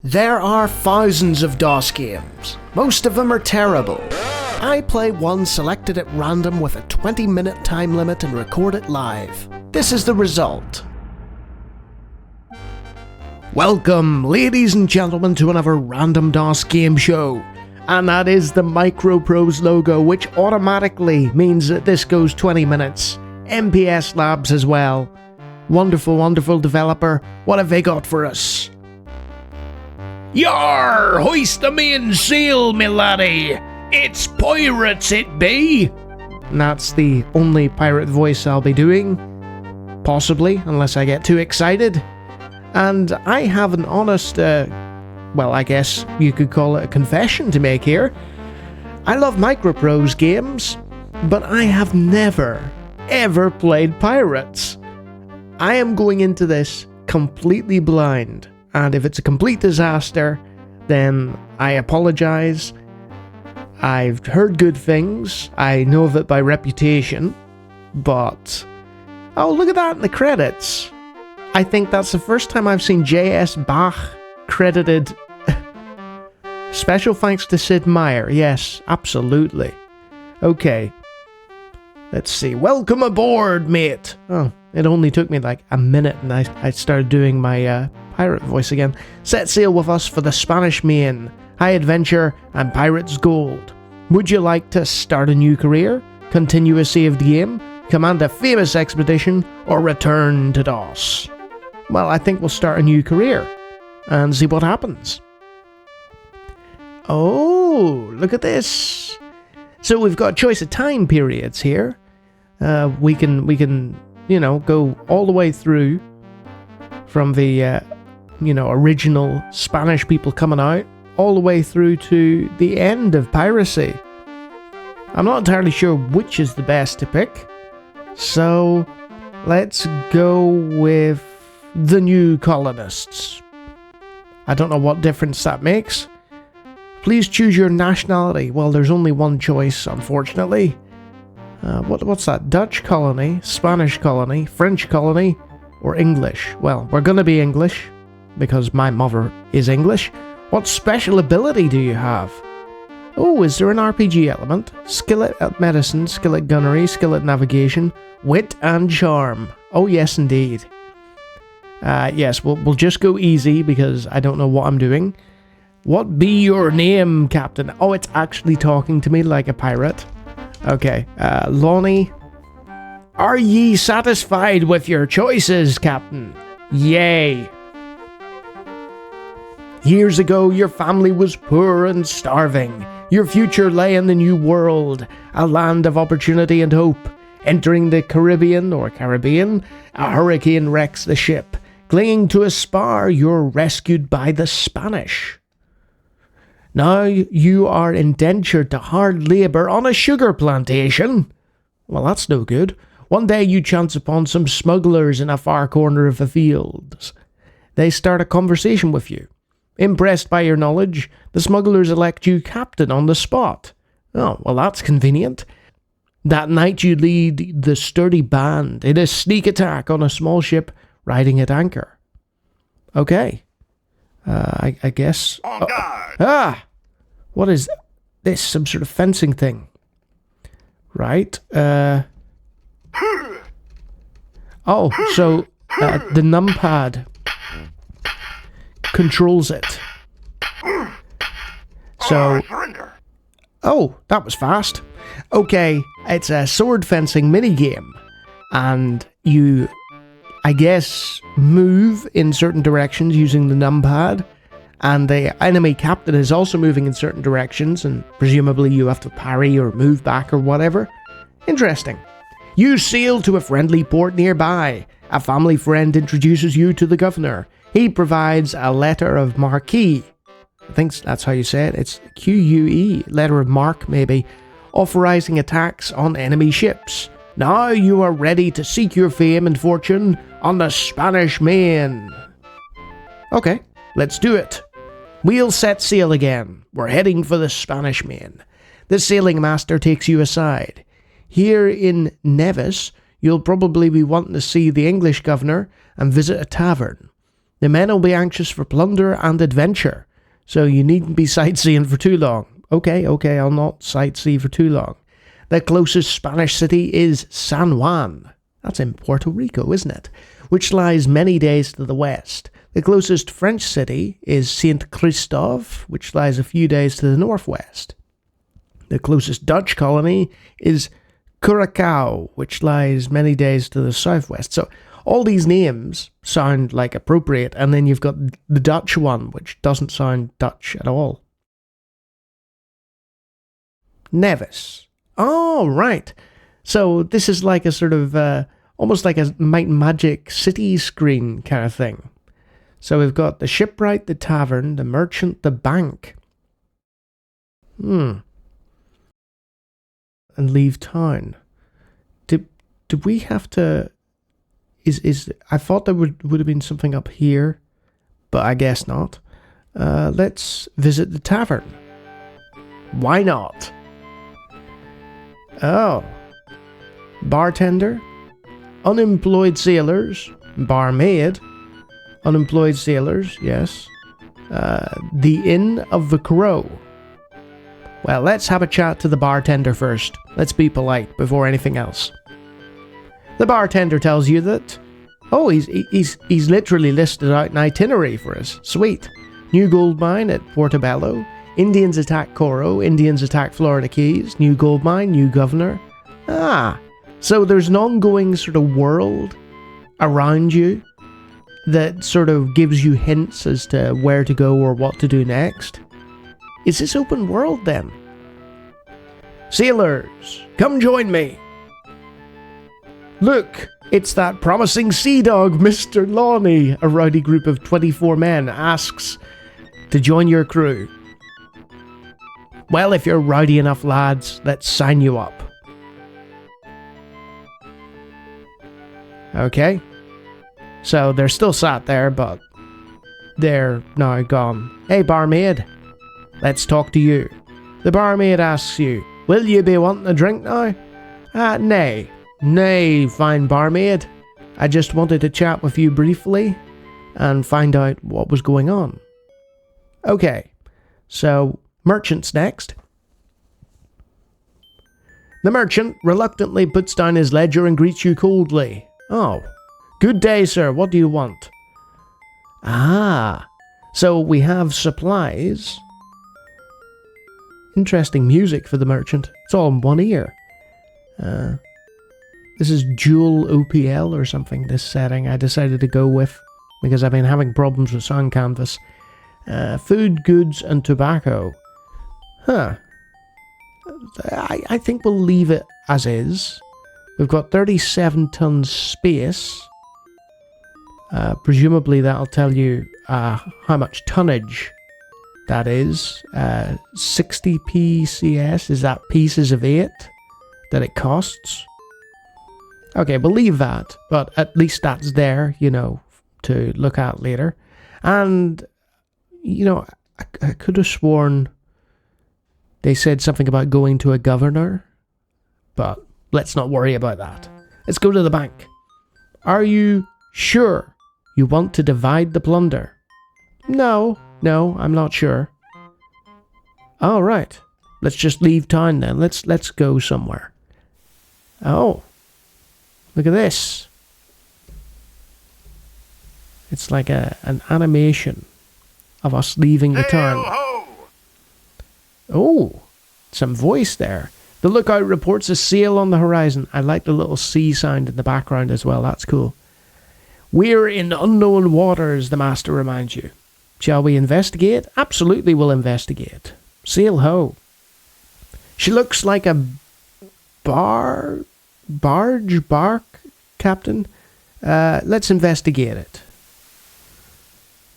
There are thousands of DOS games. Most of them are terrible. I play one selected at random with a 20-minute time limit and record it live. This is the result. Welcome, ladies and gentlemen, to another random DOS game show. And that is the Microprose logo, which automatically means that this goes 20 minutes. MPS Labs as well. Wonderful, wonderful developer. What have they got for us? Yar! Hoist the mainsail, me laddie! It's pirates, it be! And that's the only pirate voice I'll be doing. Possibly, unless I get too excited. And I have an honest, well, I guess you could call it a confession to make here. I love Microprose games, but I have never, ever played pirates. I am going into this completely blind. And if it's a complete disaster, then I apologize. I've heard good things. I know of it by reputation. But, oh, look at that in the credits. I think that's the first time I've seen J.S. Bach credited. Special thanks to Sid Meier. Yes, absolutely. Okay. Let's see. Welcome aboard, mate. Oh, it only took me like a minute and I started doing my pirate voice again. Set sail with us for the Spanish Main, high adventure and pirates gold. Would you like to start a new career, continue a saved game, command a famous expedition, or return to DOS? Well, I think we'll start a new career and see what happens. Oh, look at this. So we've got a choice of time periods here. We can, you know, go all the way through from the, original Spanish people coming out, all the way through to the end of piracy. I'm not entirely sure which is the best to pick, so let's go with the new colonists. I don't know what difference that makes. Please choose your nationality. Well, there's only one choice, unfortunately. What's that? Dutch colony, Spanish colony, French colony, or English? Well, we're gonna be English, because my mother is English. What special ability do you have? Oh, is there an RPG element? Skill at medicine, skill at gunnery, skill at navigation, wit and charm. Oh yes, indeed. Yes, we'll just go easy, because I don't know what I'm doing. What be your name, Captain? Oh, it's actually talking to me like a pirate. Okay, Lawnie. Are ye satisfied with your choices, Captain? Yay. Years ago, your family was poor and starving. Your future lay in the new world, a land of opportunity and hope. Entering the Caribbean, a hurricane wrecks the ship. Clinging to a spar, you're rescued by the Spanish. Now you are indentured to hard labour on a sugar plantation. Well, that's no good. One day you chance upon some smugglers in a far corner of the fields. They start a conversation with you. Impressed by your knowledge, the smugglers elect you captain on the spot. Oh, well, that's convenient. That night you lead the sturdy band in a sneak attack on a small ship riding at anchor. Okay. I guess... On guard! Ah! What is this? Some sort of fencing thing. Right. Oh, so the numpad controls it. So... Oh, that was fast. Okay, it's a sword fencing minigame. And you, I guess, move in certain directions using the numpad. And the enemy captain is also moving in certain directions, and presumably you have to parry or move back or whatever. Interesting. You sail to a friendly port nearby. A family friend introduces you to the governor. He provides a letter of marque. I think that's how you say it. It's Q-U-E, letter of marque maybe, authorizing attacks on enemy ships. Now you are ready to seek your fame and fortune on the Spanish Main. Okay, let's do it. We'll set sail again. We're heading for the Spanish Main. The sailing master takes you aside. Here in Nevis, you'll probably be wanting to see the English governor and visit a tavern. The men will be anxious for plunder and adventure, so you needn't be sightseeing for too long. Okay, I'll not sightsee for too long. The closest Spanish city is San Juan. That's in Puerto Rico, isn't it? Which lies many days to the west. The closest French city is Saint Christophe, which lies a few days to the northwest. The closest Dutch colony is Curacao, which lies many days to the southwest. So all these names sound like appropriate, and then you've got the Dutch one, which doesn't sound Dutch at all. Nevis. Oh, right. So this is like a sort of, almost like a Might and Magic city screen kind of thing. So we've got the shipwright, the tavern, the merchant, the bank. And leave town. Did we have to... I thought there would have been something up here, but I guess not. Let's visit the tavern. Why not? Oh. Bartender. Unemployed sailors. Barmaid. Unemployed sailors, yes. The Inn of the Crow. Well, let's have a chat to the bartender first. Let's be polite before anything else. The bartender tells you that... Oh, he's literally listed out an itinerary for us. Sweet. New gold mine at Portobello. Indians attack Coro. Indians attack Florida Keys. New gold mine, new governor. Ah, so there's an ongoing sort of world around you that sort of gives you hints as to where to go or what to do next. Is this open world then? Sailors, come join me. Look, it's that promising sea dog, Mr. Lawnie. A rowdy group of 24 men asks to join your crew. Well, if you're rowdy enough, lads, let's sign you up. Okay. So they're still sat there, but they're now gone. Hey, barmaid, let's talk to you. The barmaid asks you, will you be wanting a drink now? Nay. Nay, fine barmaid. I just wanted to chat with you briefly and find out what was going on. Okay, so merchant's next. The merchant reluctantly puts down his ledger and greets you coldly. Oh, good day, sir. What do you want? Ah, so we have supplies. Interesting music for the merchant. It's all in one ear. This is dual OPL or something, this setting I decided to go with, because I've been having problems with Sound Canvas. Food, goods, and tobacco. Huh. I think we'll leave it as is. We've got 37 tons space. Presumably that'll tell you how much tonnage that is. 60 PCS, is that pieces of 8 that it costs? Okay, we'll leave that, but at least that's there, to look at later. And, I could have sworn they said something about going to a governor, but let's not worry about that. Let's go to the bank. Are you sure you want to divide the plunder? No, I'm not sure. All right, let's just leave town then. Let's go somewhere. Oh. Look at this. It's like an animation of us leaving the town. Oh, some voice there. The lookout reports a sail on the horizon. I like the little sea sound in the background as well. That's cool. We're in unknown waters, the master reminds you. Shall we investigate? Absolutely, we'll investigate. Sail ho. She looks like a bark captain. Let's investigate it.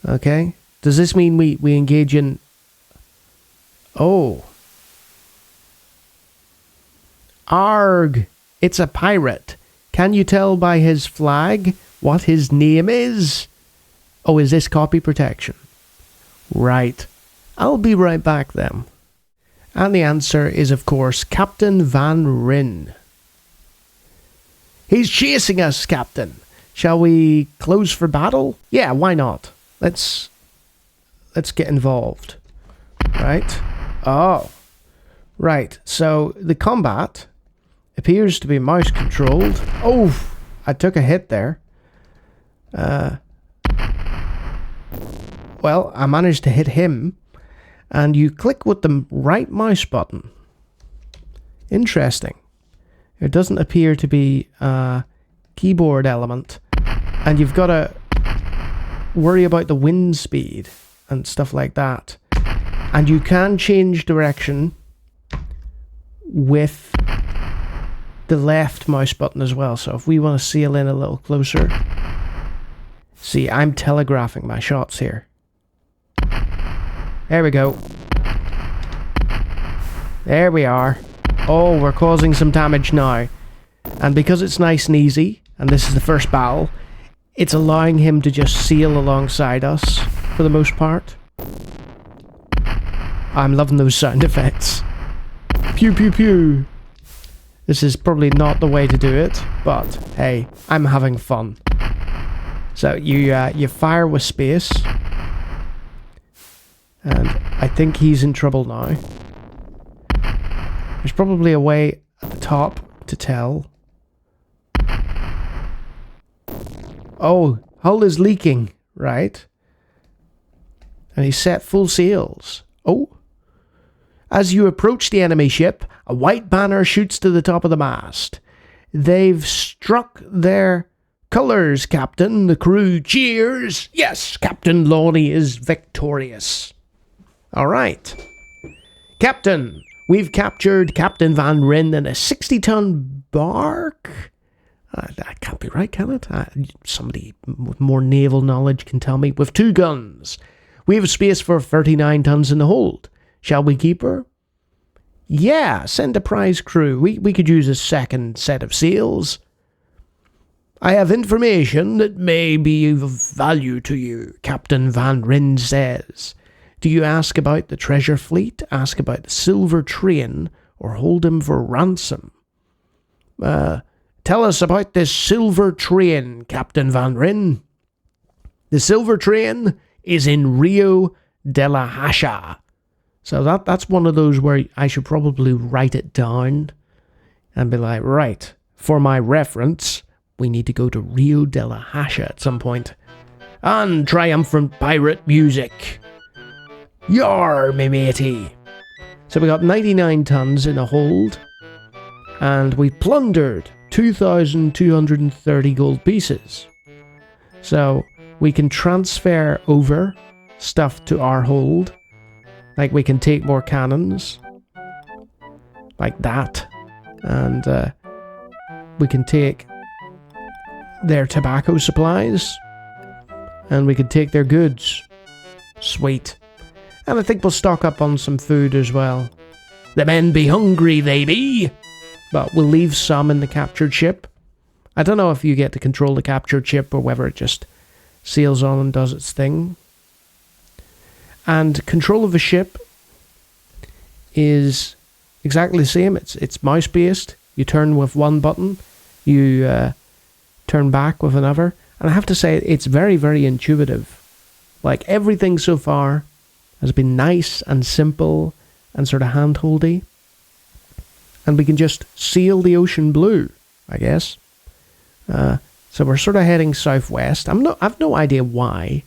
Okay. Does this mean we engage in... Oh. Arg. It's a pirate. Can you tell by his flag what his name is? Oh, is this copy protection? Right. I'll be right back then. And the answer is, of course, Captain Van Ryn. He's chasing us, Captain. Shall we close for battle? Yeah, why not? Let's get involved. Right? Oh. Right, so the combat appears to be mouse controlled. Oh, I took a hit there. Well, I managed to hit him. And you click with the right mouse button. Interesting. There doesn't appear to be a keyboard element. And you've got to worry about the wind speed and stuff like that. And you can change direction with the left mouse button as well. So if we want to sail in a little closer. See, I'm telegraphing my shots here. There we go. There we are. Oh, we're causing some damage now. And because it's nice and easy, and this is the first battle, it's allowing him to just sail alongside us for the most part. I'm loving those sound effects. Pew pew pew. This is probably not the way to do it, but hey, I'm having fun. So you fire with space. And I think he's in trouble now. There's probably a way at the top to tell. Oh, hull is leaking, right? And he's set full sails. Oh. As you approach the enemy ship, a white banner shoots to the top of the mast. They've struck their colours, Captain. The crew cheers. Yes, Captain Lawnie is victorious. All right. Captain, we've captured Captain Van Ryn in a 60-ton bark. That can't be right, can it? Somebody with more naval knowledge can tell me. With 2 guns. We have space for 39 tons in the hold. Shall we keep her? Yeah, send a prize crew. We could use a second set of sails. I have information that may be of value to you, Captain Van Ryn says. Do you ask about the treasure fleet, ask about the silver train, or hold him for ransom? Tell us about this silver train, Captain Van Ryn. The silver train is in Rio de la Hacha. So that's one of those where I should probably write it down and be like, right, for my reference, we need to go to Rio de la Hacha at some point. And triumphant pirate music. Yar, me matey. So we got 99 tons in a hold, and we plundered 2,230 gold pieces. So we can transfer over stuff to our hold. Like we can take more cannons. Like that. And we can take their tobacco supplies. And we can take their goods. Sweet. And I think we'll stock up on some food as well. The men be hungry, they be. But we'll leave some in the captured ship. I don't know if you get to control the captured ship or whether it just sails on and does its thing. And control of a ship is exactly the same. It's mouse based. You turn with one button. You turn back with another. And I have to say, it's very, very intuitive. Like everything so far has been nice and simple and sort of handholdy. And we can just sail the ocean blue, I guess. So we're sort of heading southwest. I've no idea why.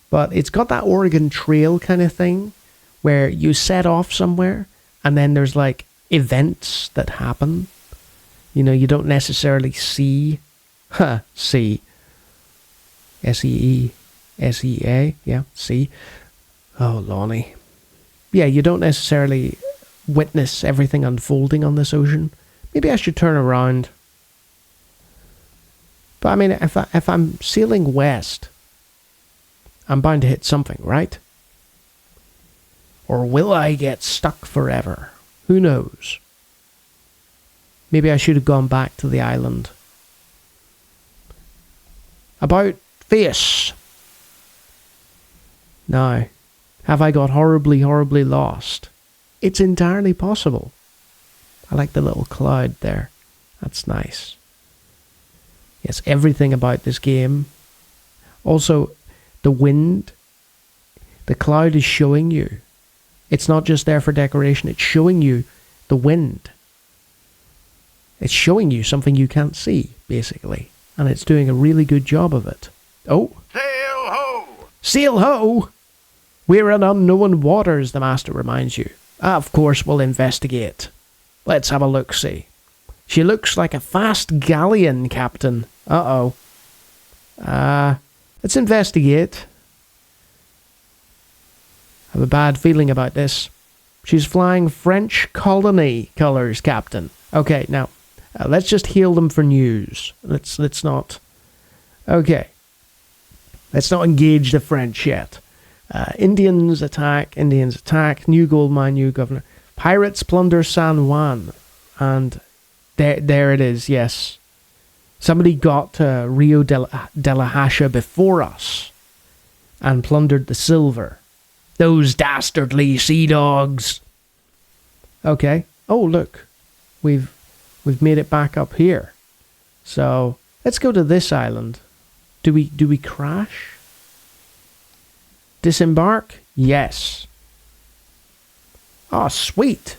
But it's got that Oregon Trail kind of thing where you set off somewhere and then there's like events that happen. You know, you don't necessarily see. See. S-E-E-S-E-A. Yeah, see. Oh, Lawnie. Yeah, you don't necessarily witness everything unfolding on this ocean. Maybe I should turn around. But I mean, if I'm sailing west, I'm bound to hit something, right? Or will I get stuck forever? Who knows? Maybe I should have gone back to the island. About face. Now, have I got horribly, horribly lost? It's entirely possible. I like the little cloud there. That's nice. Yes, everything about this game. Also, the wind, the cloud is showing you. It's not just there for decoration, it's showing you the wind. It's showing you something you can't see, basically. And it's doing a really good job of it. Oh. Sail ho! Sail ho! We're in unknown waters, the master reminds you. Of course, we'll investigate. Let's have a look-see. She looks like a fast galleon, Captain. Uh-oh. Let's investigate. I have a bad feeling about this. She's flying French colony colours, Captain. Okay, now, let's just hail them for news. Let's not... Okay. Let's not engage the French yet. Indians attack, new gold mine, new governor. Pirates plunder San Juan. And there it is, yes. Somebody got to Rio de la Hasha before us and plundered the silver. Those dastardly sea dogs. Okay. Oh, look. We've made it back up here. So, let's go to this island. Do we crash? Disembark? Yes. Oh, sweet.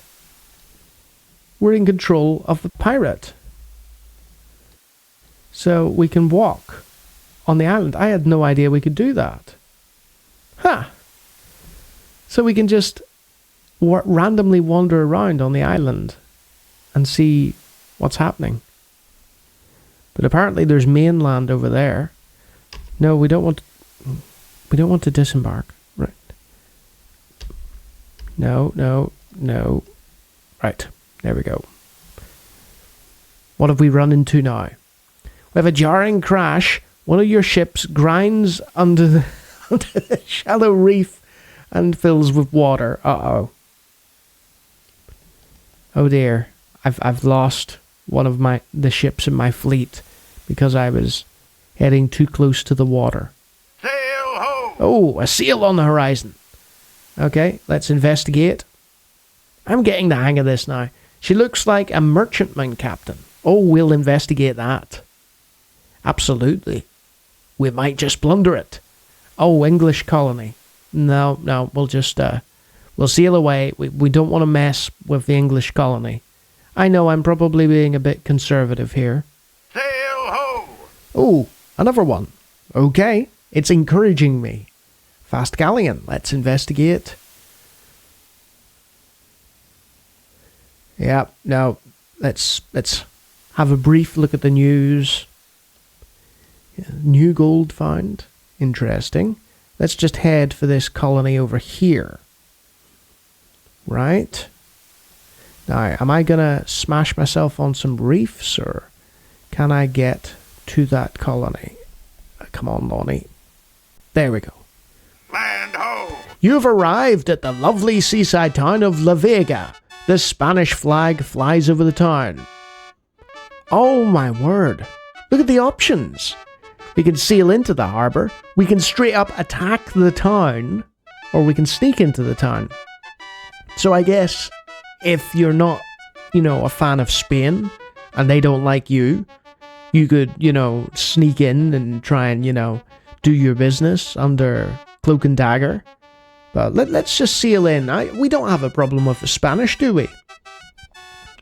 We're in control of the pirate. So we can walk on the island. I had no idea we could do that. Huh. So we can just randomly wander around on the island and see what's happening. But apparently there's mainland over there. No, we don't want to disembark. Right. No. Right. There we go. What have we run into now? We have a jarring crash. One of your ships grinds under the shallow reef and fills with water. Uh-oh. Oh dear. I've lost one of the ships in my fleet because I was heading too close to the water. Sail ho! Oh, a sail on the horizon. Okay, let's investigate. I'm getting the hang of this now. She looks like a merchantman, Captain. Oh, we'll investigate that. Absolutely. We might just plunder it. Oh, English colony. No, we'll just, we'll sail away. We don't want to mess with the English colony. I know I'm probably being a bit conservative here. Sail ho! Oh, another one. Okay, it's encouraging me. Fast galleon, let's investigate. Yeah, now, let's have a brief look at the news. New gold found. Interesting. Let's just head for this colony over here. Right. Now, am I going to smash myself on some reefs, or can I get to that colony? Come on, Lawnie. There we go. Land ho! You've arrived at the lovely seaside town of La Vega. The Spanish flag flies over the town. Oh my word. Look at the options. We can sail into the harbour, we can straight up attack the town, or we can sneak into the town. So I guess if you're not, a fan of Spain, and they don't like you, you could, sneak in and try and, do your business under cloak and dagger. But let's just sail in. We don't have a problem with the Spanish, do we?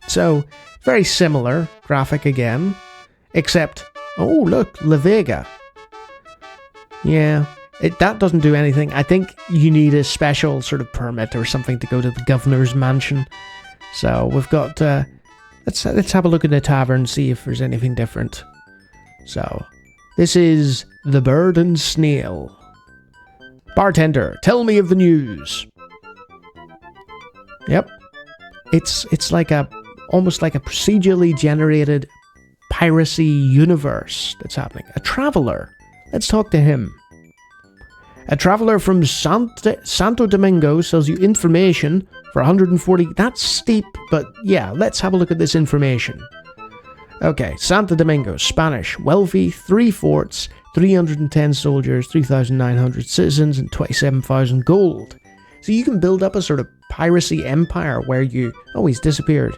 So, very similar graphic again, except, oh look, La Vega. Yeah, that doesn't do anything. I think you need a special sort of permit or something to go to the governor's mansion. So we've got, let's have a look at the tavern, see if there's anything different. So, this is the Bird and Snail. Bartender, tell me of the news. Yep. It's like almost like a procedurally generated piracy universe that's happening. A traveler. Let's talk to him. A traveler from Santo Domingo sells you information for 140. That's steep, but yeah, let's have a look at this information. Okay, Santo Domingo, Spanish, wealthy, 3 forts, 310 soldiers, 3,900 citizens, and 27,000 gold. So you can build up a sort of piracy empire where you... Oh, he's disappeared.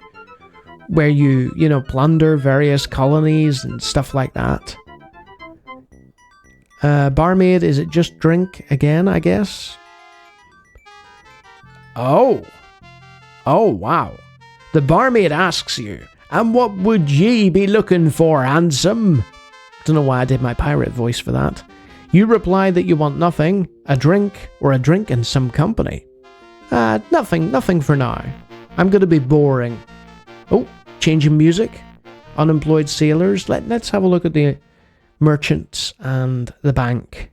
where you plunder various colonies and stuff like that. Barmaid, is it just drink again, I guess? Oh, wow. The barmaid asks you, and what would ye be looking for, handsome? Don't know why I did my pirate voice for that. You reply that you want nothing, a drink, or a drink and some company. Nothing for now. I'm gonna be boring. Oh, changing music. Unemployed sailors. Let's have a look at the merchants and the bank.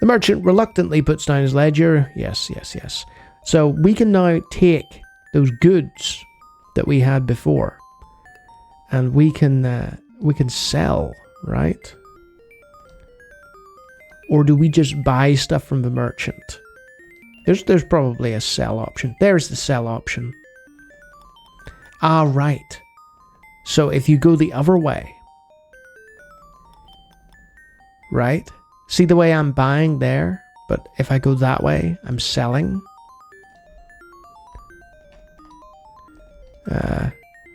The merchant reluctantly puts down his ledger. Yes. So we can now take those goods that we had before, and we can sell, right? Or do we just buy stuff from the merchant? There's probably a sell option. There's the sell option. Ah, right. So if you go the other way, right? See the way I'm buying there? But if I go that way, I'm selling.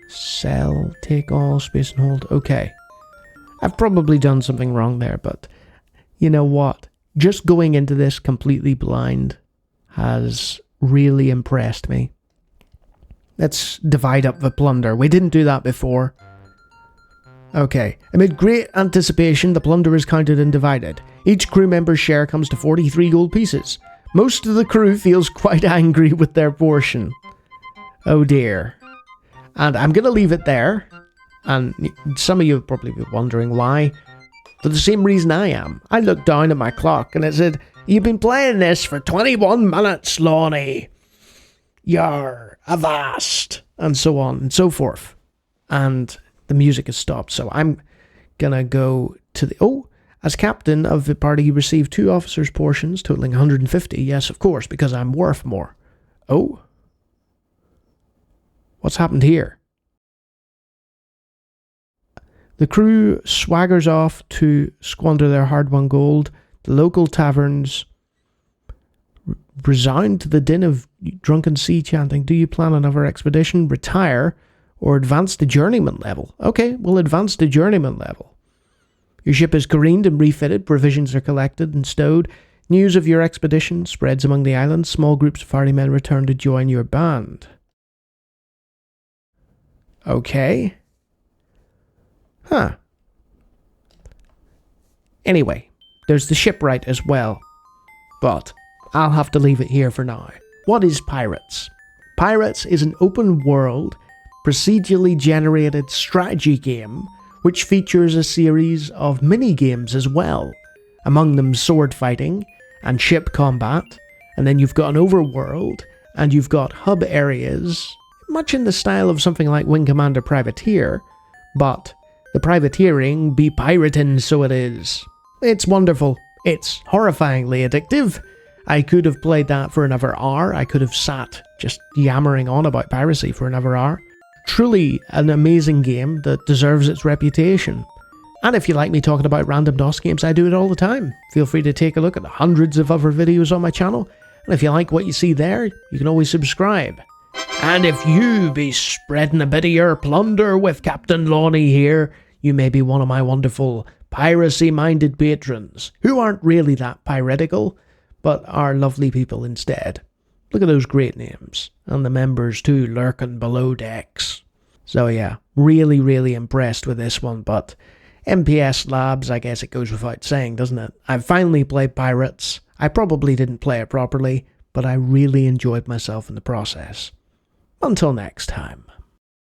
Sell, take all, space and hold. Okay. I've probably done something wrong there, but you know what? Just going into this completely blind has really impressed me. Let's divide up the plunder. We didn't do that before. Okay. Amid great anticipation, the plunder is counted and divided. Each crew member's share comes to 43 gold pieces. Most of the crew feels quite angry with their portion. Oh dear. And I'm going to leave it there. And some of you will probably be wondering why. For the same reason I am. I looked down at my clock and it said, "You've been playing this for 21 minutes, Lawnie. You're avast." And so on and so forth. And the music has stopped. So I'm going to go to the... Oh, as captain of the party, you receive 2 officers' portions, totaling 150. Yes, of course, because I'm worth more. Oh. What's happened here? The crew swaggers off to squander their hard-won gold. The local taverns resound to the din of drunken sea chanting. Do you plan another expedition, retire, or advance to journeyman level? Okay, we'll advance to journeyman level. Your ship is careened and refitted. Provisions are collected and stowed. News of your expedition spreads among the islands. Small groups of party men return to join your band. Okay. Huh. Anyway, there's the shipwright as well. But I'll have to leave it here for now. What is Pirates? Pirates is an open world, procedurally generated strategy game which features a series of mini-games as well. Among them sword fighting and ship combat, and then you've got an overworld, and you've got hub areas, much in the style of something like Wing Commander Privateer, but the privateering be pirating, so it is. It's wonderful. It's horrifyingly addictive. I could have played that for another hour. I could have sat just yammering on about piracy for another hour. Truly an amazing game that deserves its reputation. And if you like me talking about random DOS games, I do it all the time. Feel free to take a look at the hundreds of other videos on my channel. And if you like what you see there, you can always subscribe. And if you be spreading a bit of your plunder with Captain Lawnie here, you may be one of my wonderful piracy-minded patrons, who aren't really that piratical, but are lovely people instead. Look at those great names. And the members too, lurking below decks. So yeah, really, really impressed with this one, but MPS Labs, I guess it goes without saying, doesn't it? I've finally played Pirates. I probably didn't play it properly, but I really enjoyed myself in the process. Until next time.